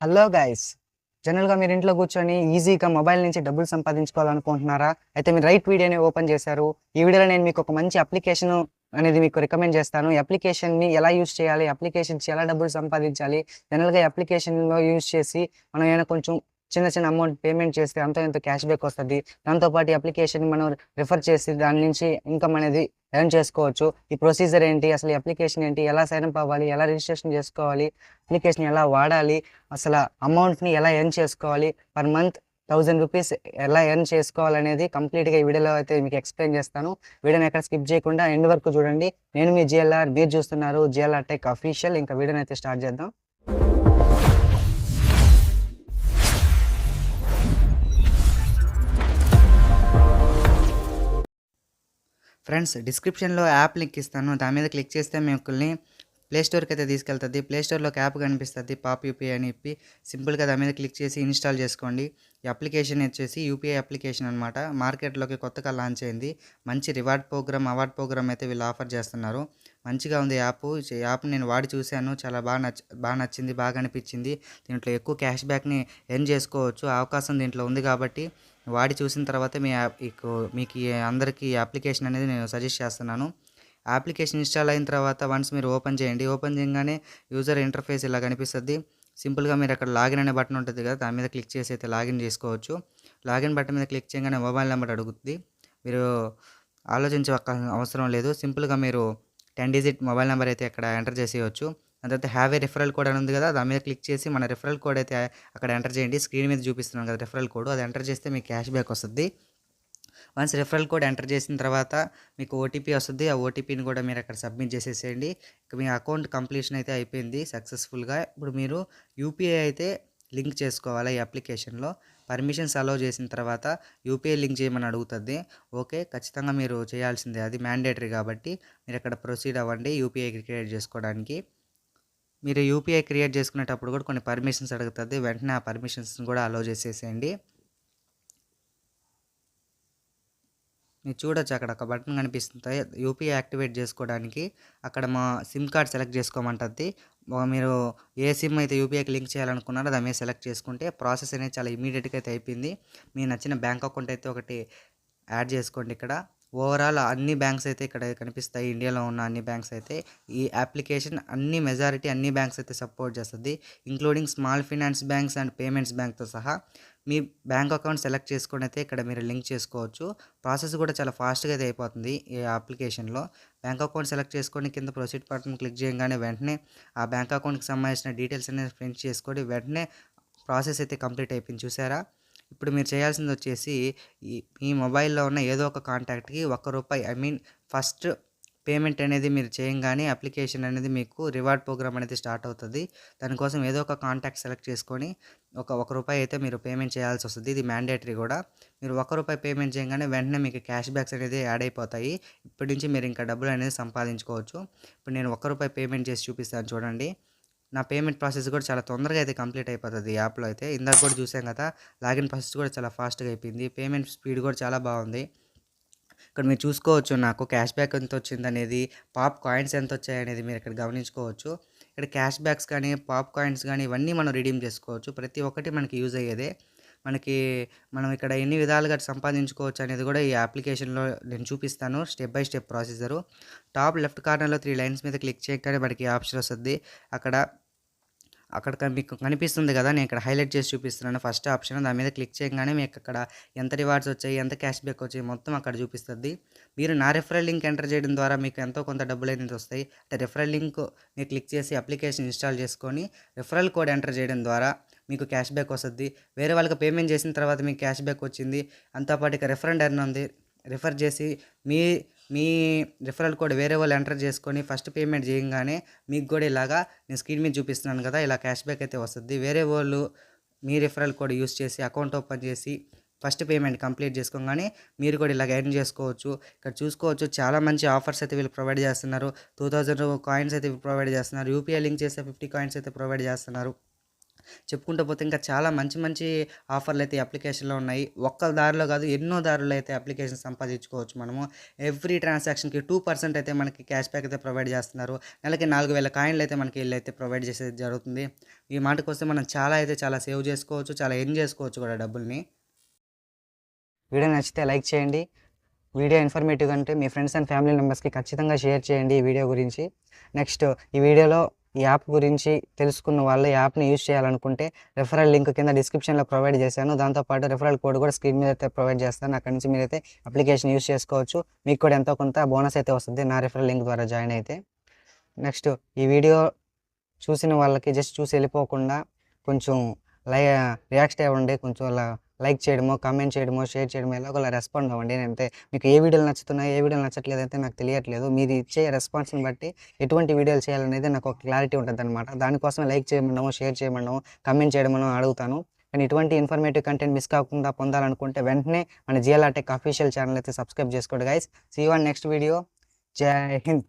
Hello guys. జనరల్‌గా మీరు ఇంట్లో కూర్చొని ఈజీగా మొబైల్ నుంచి డబ్బులు సంపాదించుకోవాలనుకుంటున్నారా? అయితే మీరు రైట్ వీడియోనే ఓపెన్ చేశారు. ఈ వీడియోలో నేను మీకు ఒక మంచి అప్లికేషను అనేది మీకు రికమెండ్ చేస్తాను. ఈ అప్లికేషన్‌ని ఎలా యూజ్ చేయాలి? అప్లికేషన్ నుంచి ఎలా డబ్బులు సంపాదించాలి? జనరల్‌గా ఈ అప్లికేషన్‌లో యూజ్ చేసి మనం ఏమైనా కొంచెం చిన్న చిన్న అమౌంట్ పేమెంట్ చేస్తే అంతో ఇంతో క్యాష్ బ్యాక్ వస్తది. దాంతో పాటు ఈ అప్లికేషన్‌ని మనం రిఫర్ చేసి దాని నుంచి ఇన్‌కమ్ అనేది ఎర్న్ చేసుకోవచ్చు. ఈ ప్రొసీజర్ ఏంటి? అసలు ఈ అప్లికేషన్ ఏంటి? ఎలా సైన్ అప్ అవ్వాలి? ఎలా రిజిస్ట్రేషన్ చేసుకోవాలి? అప్లికేషన్ ఎలా వాడాలి? అసల అమౌంట్‌ని ఎలా ఎర్న్ చేసుకోవాలి? పర్ మంత్ రూ. 1000 ఎలా ఎర్న్ చేసుకోవాలనేది కంప్లీట్‌గా ఈ వీడియోలో అయితే మీకు ఎక్స్‌ప్లెయిన్ చేస్తాను. వీడియోని ఎక్కడ స్కిప్ చేయకుండా ఎండ్ వరకు చూడండి. నేను మీ జిఎల్ఆర్, మీరు చూస్తున్నారు జిఎల్ఆర్ టెక్ అఫీషియల్. ఇంకా వీడియోని అయితే స్టార్ట్ చేద్దాం. ఫ్రెండ్స్, డిస్క్రిప్షన్‌లో యాప్ లింక్ ఇస్తాను. దాని మీద క్లిక్ చేస్తే మిమ్మల్ని ప్లే స్టోర్‌కి అయితే తీసుకెళ్తది. ప్లే స్టోర్‌లో ఒక యాప్ కనిపిస్తది. పాప్ యూపీఐ అని చెప్పి సింపుల్‌గా దాని మీద క్లిక్ చేసి ఇన్‌స్టాల్ చేసుకోండి. ఈ అప్లికేషన్ వచ్చేసి యూపీఐ అప్లికేషన్ అనమాట. మార్కెట్‌లోకి కొత్తగా లాంచ్ అయింది. మంచి రివార్డ్ ప్రోగ్రామ్, అవార్డ్ ప్రోగ్రామ్ అయితే వీళ్ళు ఆఫర్ చేస్తున్నారు. మంచిగా ఉంది యాప్. ఈ యాప్ నేను వాడి చూశాను. చాలా బాగా నచ్చింది. బాగా అనిపించింది. దీంట్లో ఎక్కువ క్యాష్ బ్యాక్‌ని ఎర్న్ చేసుకోవచ్చు. ఆ అవకాశం దీంట్లో ఉంది కాబట్టి వాడి చూసిన తర్వాత మీకు అందరికీ ఈ అప్లికేషన్ అనేది నేను సజెస్ట్ చేస్తున్నాను. అప్లికేషన్ ఇన్‌స్టాల్ అయిన తర్వాత వన్స్ మీరు ఓపెన్ చేయండి. ఓపెన్ చేయంగానే యూజర్ ఇంటర్ఫేస్ ఇలా కనిపిస్తది. సింపుల్‌గా మీరు అక్కడ లాగిన్ అనే బటన్ ఉంటుంది కదా! దాని మీద క్లిక్ చేసి అయితే లాగిన్ చేసుకోవచ్చు. లాగిన్ బటన్ మీద క్లిక్ చేయగానే మొబైల్ నెంబర్ అడుగుద్ది. మీరు అవసరం లేదు. సింపుల్‌గా మీరు 10 డిజిట్ మొబైల్ నెంబర్ అయితే అక్కడ ఎంటర్ చేసేయొచ్చు. దాని తర్వాత హ్యావ్ ఏ రిఫరల్ కోడ్ అని ఉంది కదా! దాని మీద క్లిక్ చేసి మన రిఫరల్ కోడ్ అయితే అక్కడ ఎంటర్ చేయండి. స్క్రీన్ మీద చూపిస్తున్నాను కదా! రిఫరల్ కోడ్ అది ఎంటర్ చేస్తే మీకు క్యాష్ బ్యాక్ వస్తది. వన్స్ రిఫరల్ కోడ్ ఎంటర్ చేసిన తర్వాత మీకు ఓటీపీ వస్తుంది. ఆ ఓటీపీని కూడా మీరు అక్కడ సబ్మిట్ చేసేసేయండి. ఇక మీ అకౌంట్ కంప్లీషన్ అయితే అయిపోయింది సక్సెస్ఫుల్‌గా. ఇప్పుడు మీరు యూపీఐ అయితే లింక్ చేసుకోవాలి ఈ అప్లికేషన్‌లో. పర్మిషన్స్ అలౌ చేసిన తర్వాత యూపీఐ లింక్ చేయమని అడుగుతుంది. ఓకే, ఖచ్చితంగా మీరు చేయాల్సిందే. అది మ్యాండేటరీ కాబట్టి మీరు అక్కడ ప్రొసీడ్ అవ్వండి యూపీఐ క్రియేట్ చేసుకోవడానికి. మీరు యూపీఐ క్రియేట్ చేసుకునేటప్పుడు కూడా కొన్ని పర్మిషన్స్ అడుగుతుంది. వెంటనే ఆ పర్మిషన్స్‌ని కూడా అలౌ చేసేసేయండి. మీరు చూడొచ్చు అక్కడ ఒక బటన్ కనిపిస్తుంది. యూపీఐ యాక్టివేట్ చేసుకోవడానికి అక్కడ మా సిమ్ కార్డ్ సెలెక్ట్ చేసుకోమంటది. మీరు ఏ సిమ్ అయితే యూపీఐకి లింక్ చేయాలనుకున్నారో దాని మీద సెలెక్ట్ చేసుకుంటే ప్రాసెస్ అనేది చాలా ఇమ్మీడియట్‌గా అయితే అయిపోయింది. మీ నచ్చిన బ్యాంక్ అకౌంట్ అయితే ఒకటి యాడ్ చేసుకోండి ఇక్కడ. ఓవరాల్ అన్ని బ్యాంక్స్ అయితే ఇక్కడ కనిపిస్తాయి. ఇండియాలో ఉన్న అన్ని బ్యాంక్స్ అయితే ఈ అప్లికేషన్ మెజారిటీ అన్ని బ్యాంక్స్ అయితే సపోర్ట్ చేస్తది. Including small finance banks and payments బ్యాంక్‌తో సహా మీ బ్యాంక్ అకౌంట్ సెలెక్ట్ చేసుకొని అయితే ఇక్కడ మీరు లింక్ చేసుకోవచ్చు. ప్రాసెస్ కూడా చాలా ఫాస్ట్‌గా అయితే అయిపోతుంది ఈ అప్లికేషన్‌లో. బ్యాంక్ అకౌంట్ సెలెక్ట్ చేసుకొని కింద ప్రొసీడ్ బటన్ క్లిక్ చేయగానే వెంటనే ఆ బ్యాంక్ అకౌంట్‌కి సంబంధించిన డీటెయిల్స్ అనేది ప్రింట్ చేసుకొని వెంటనే ప్రాసెస్ అయితే కంప్లీట్ అయిపోయింది చూసారా? ఇప్పుడు మీరు చేయాల్సింది వచ్చేసి మీ మొబైల్‌లో ఉన్న ఏదో ఒక కాంటాక్ట్‌కి రూ. 1 ఫస్ట్ పేమెంట్ అనేది మీరు చేయంగానే అప్లికేషన్ అనేది మీకు రివార్డ్ ప్రోగ్రామ్ అనేది స్టార్ట్ అవుతది. దానికోసం ఏదో ఒక కాంటాక్ట్ సెలెక్ట్ చేసుకొని ఒక రూపాయి అయితే మీరు పేమెంట్ చేయాల్సి వస్తది. ఇది మ్యాండేటరీ కూడా. మీరు రూపాయి పేమెంట్ చేయంగానే వెంటనే మీకు క్యాష్ బ్యాక్స్ అనేది యాడ్ అయిపోతాయి. ఇప్పటి నుంచి మీరు ఇంకా డబ్బులు అనేది సంపాదించుకోవచ్చు. ఇప్పుడు నేను రూపాయి పేమెంట్ చేసి చూపిస్తాను చూడండి. నా పేమెంట్ ప్రాసెస్ కూడా చాలా తొందరగా అయితే కంప్లీట్ అయిపోతది ఈ యాప్‌లో అయితే. ఇందాక కూడా చూసాం కదా! లాగిన్ ప్రాసెస్ కూడా చాలా ఫాస్ట్‌గా అయిపోయింది. పేమెంట్ స్పీడ్ కూడా చాలా బాగుంది. ఇక్కడ మీరు చూసుకోవచ్చు నాకు క్యాష్ బ్యాక్ ఎంతొచ్చిందనేది, పాప్ కాయిన్స్ ఎంతొచ్చాయనేది మీరు ఇక్కడ గమనించుకోవచ్చు. ఇక్కడ క్యాష్ బ్యాక్స్ కానీ, పాప్ కాయిన్స్ కానీ ఇవన్నీ మనం రిడీమ్ చేసుకోవచ్చు. ప్రతి ఒక్కటి మనకి యూజ్ అయ్యేదే. మనకి మనం ఇక్కడ ఎన్ని విధాలుగా సంపాదించుకోవచ్చు అనేది కూడా ఈ అప్లికేషన్‌లో నేను చూపిస్తాను. Step by step processor. Top left కార్నర్‌లో 3 లైన్స్ మీద క్లిక్ చేయగానే మనకి ఆప్షన్ వస్తది. అక్కడ మీకు కనిపిస్తుంది కదా! నేను ఇక్కడ హైలైట్ చేసి చూపిస్తున్నాను. ఫస్ట్ ఆప్షన్ దాని మీద క్లిక్ చేయగానే మీకు అక్కడ ఎంత రివార్డ్స్ వచ్చాయి, ఎంత క్యాష్ బ్యాక్ వచ్చాయి మొత్తం అక్కడ చూపిస్తది. మీరు నా రిఫరల్ లింక్ ఎంటర్ చేయడం ద్వారా మీకు ఎంతో కొంత డబ్బులనేది వస్తాయి. అంటే రిఫరల్ లింక్ మీరు క్లిక్ చేసి అప్లికేషన్ ఇన్‌స్టాల్ చేసుకొని రిఫరల్ కోడ్ ఎంటర్ చేయడం ద్వారా మీకు క్యాష్ బ్యాక్ వస్తది. వేరే వాళ్ళకి పేమెంట్ చేసిన తర్వాత మీకు క్యాష్ బ్యాక్ వచ్చింది. అంతో పాటు ఇక రిఫరెండ్ ఎర్న్ ఉంది. రిఫర్ చేసి మీ మీ రిఫరల్ కోడ్ వేరే వాళ్ళు ఎంటర్ చేసుకొని ఫస్ట్ పేమెంట్ చేయంగానే మీకు కూడా ఇలాగా నేను స్క్రీన్ మీద చూపిస్తున్నాను కదా! ఇలా క్యాష్ బ్యాక్ అయితే వస్తది. వేరే వాళ్ళు మీ రిఫరల్ కోడ్ యూజ్ చేసి అకౌంట్ ఓపెన్ చేసి ఫస్ట్ పేమెంట్ కంప్లీట్ చేసుకోగానే మీరు కూడా ఇలాగ ఎర్న్ చేసుకోవచ్చు. ఇక్కడ చూసుకోవచ్చు చాలా మంచి ఆఫర్స్ అయితే వీళ్ళు ప్రొవైడ్ చేస్తున్నారు. 2000 కాయిన్స్ అయితే ప్రొవైడ్ చేస్తున్నారు. యూపీఐ లింక్ చేస్తే 50 కాయిన్స్ అయితే ప్రొవైడ్ చేస్తున్నారు. చెప్పుకుంటూ పోతే ఇంకా చాలా మంచి మంచి ఆఫర్లు అయితే ఈ అప్లికేషన్లో ఉన్నాయి. ఒక్క దారిలో కాదు ఎన్నో దారుల్లో అయితే అప్లికేషన్ సంపాదించుకోవచ్చు మనము. ఎవ్రీ ట్రాన్సాక్షన్కి 2% అయితే మనకి క్యాష్ బ్యాక్ అయితే ప్రొవైడ్ చేస్తున్నారు. నెలకి 4000 కాయిన్లు అయితే మనకి వీళ్ళైతే ప్రొవైడ్ చేసేది జరుగుతుంది. ఈ మాటకు వస్తే మనం చాలా సేవ్ చేసుకోవచ్చు, చాలా ఎర్న్ చేసుకోవచ్చు కూడా డబ్బుల్ని. వీడియో నచ్చితే లైక్ చేయండి. వీడియో ఇన్ఫర్మేటివ్గా అంటే మీ ఫ్రెండ్స్ అండ్ ఫ్యామిలీ మెంబర్స్కి ఖచ్చితంగా షేర్ చేయండి ఈ వీడియో గురించి. నెక్స్ట్ ఈ వీడియోలో ఈ యాప్ గురించి తెలుసుకున్న వాళ్ళు ఈ యాప్ని యూజ్ చేయాలనుకుంటే రెఫరల్ లింక్ కింద డిస్క్రిప్షన్లో ప్రొవైడ్ చేశాను. దాంతోపాటు రెఫరల్ కోడ్ కూడా స్క్రీన్ మీద అయితే ప్రొవైడ్ చేస్తాను. అక్కడి నుంచి మీరైతే అప్లికేషన్ యూజ్ చేసుకోవచ్చు. మీకు కూడా ఎంతో కొంత బోనస్ అయితే వస్తుంది నా రెఫరల్ లింక్ ద్వారా జాయిన్ అయితే. నెక్స్ట్ ఈ వీడియో చూసిన వాళ్ళకి జస్ట్ చూసి వెళ్ళిపోకుండా కొంచెం రియాక్ట్ అవ్వండి. కొంచెం అలా లైక్ చేయడమో, కామెంట్ చేయడమో, షేర్ చేయడమో ఎలాగోలా రెస్పాండ్ అవ్వండి. నేనంటే మీకు ఏ వీడియోలు నచ్చుతున్నాయి, ఏ వీడియోలు నచ్చట్లేదు అయితే నాకు తెలియట్లేదు. మీరు ఇచ్చే రెస్పాన్స్ని బట్టి ఎటువంటి వీడియోలు చేయాలనేది నాకు ఒక క్లారిటీ ఉంటుందన్నమాట. దానికోసం లైక్ చేయమనో, షేర్ చేయమనో, కామెంట్ చేయడమనో అడుగుతాను. కానీ ఇటువంటి ఇన్ఫర్మేటివ్ కంటెంట్ మిస్ కాకుండా పొందాలనుకుంటే వెంటనే మన జిఎల్ఆర్ టెక్ అఫీషియల్ ఛానల్ అయితే సబ్స్క్రైబ్ చేసుకోండి guys. See you on next video. జై హింద్.